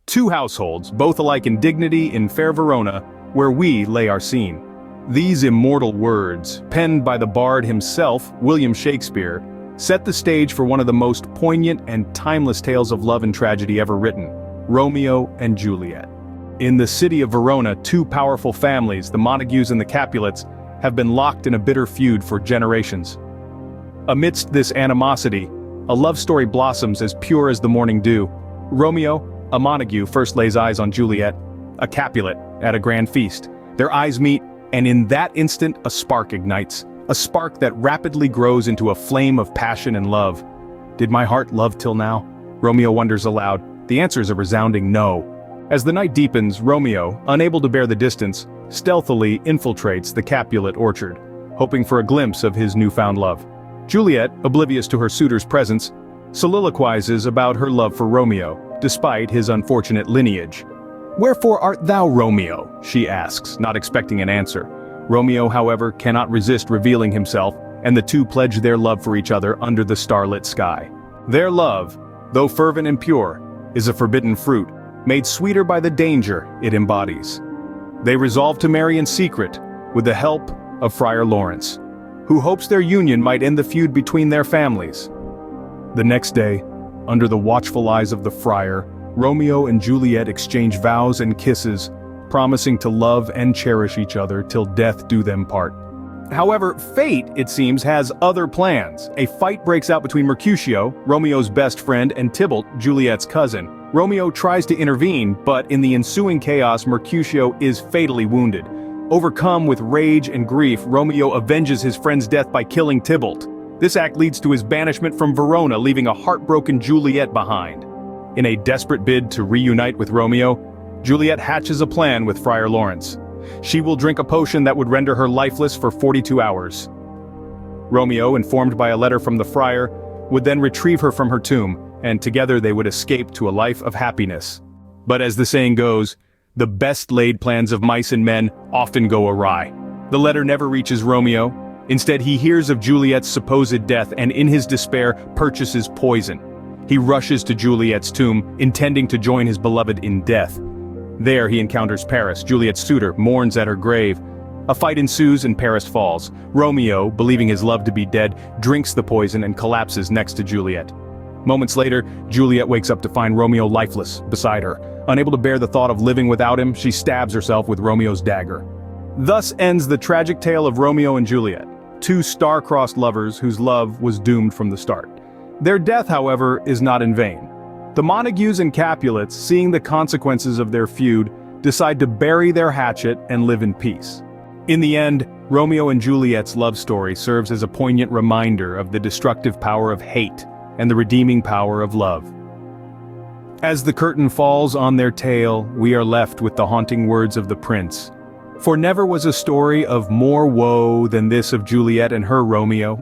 Two households, both alike in dignity in fair Verona, where we lay our scene. These immortal words, penned by the bard himself, William Shakespeare, set the stage for one of the most poignant and timeless tales of love and tragedy ever written, Romeo and Juliet. In the city of Verona, two powerful families, the Montagues and the Capulets, have been locked in a bitter feud for generations. Amidst this animosity, a love story blossoms as pure as the morning dew. Romeo, a Montague, first lays eyes on Juliet, a Capulet, at a grand feast. Their eyes meet, and in that instant a spark ignites, a spark that rapidly grows into a flame of passion and love. Did my heart love till now? Romeo wonders aloud. The answer is a resounding no. As the night deepens, Romeo, unable to bear the distance, stealthily infiltrates the Capulet orchard, hoping for a glimpse of his newfound love. Juliet, oblivious to her suitor's presence, soliloquizes about her love for Romeo, despite his unfortunate lineage. "Wherefore art thou Romeo?" she asks, not expecting an answer. Romeo, however, cannot resist revealing himself, and the two pledge their love for each other under the starlit sky. Their love, though fervent and pure, is a forbidden fruit, made sweeter by the danger it embodies. They resolve to marry in secret, with the help of Friar Lawrence, who hopes their union might end the feud between their families. The next day, under the watchful eyes of the friar, Romeo and Juliet exchange vows and kisses, promising to love and cherish each other till death do them part. However, fate, it seems, has other plans. A fight breaks out between Mercutio, Romeo's best friend, and Tybalt, Juliet's cousin. Romeo tries to intervene, but in the ensuing chaos, Mercutio is fatally wounded. Overcome with rage and grief, Romeo avenges his friend's death by killing Tybalt. This act leads to his banishment from Verona, leaving a heartbroken Juliet behind. In a desperate bid to reunite with Romeo, Juliet hatches a plan with Friar Lawrence. She will drink a potion that would render her lifeless for 42 hours. Romeo, informed by a letter from the friar, would then retrieve her from her tomb, and together they would escape to a life of happiness. But as the saying goes, the best laid plans of mice and men often go awry. The letter never reaches Romeo. Instead, he hears of Juliet's supposed death and in his despair purchases poison. He rushes to Juliet's tomb, intending to join his beloved in death. There he encounters Paris, Juliet's suitor, mourns at her grave. A fight ensues and Paris falls. Romeo, believing his love to be dead, drinks the poison and collapses next to Juliet. Moments later, Juliet wakes up to find Romeo lifeless beside her. Unable to bear the thought of living without him, she stabs herself with Romeo's dagger. Thus ends the tragic tale of Romeo and Juliet, two star-crossed lovers whose love was doomed from the start. Their death, however, is not in vain. The Montagues and Capulets, seeing the consequences of their feud, decide to bury their hatchet and live in peace. In the end, Romeo and Juliet's love story serves as a poignant reminder of the destructive power of hate and the redeeming power of love. As the curtain falls on their tale, we are left with the haunting words of the prince. For never was a story of more woe than this of Juliet and her Romeo,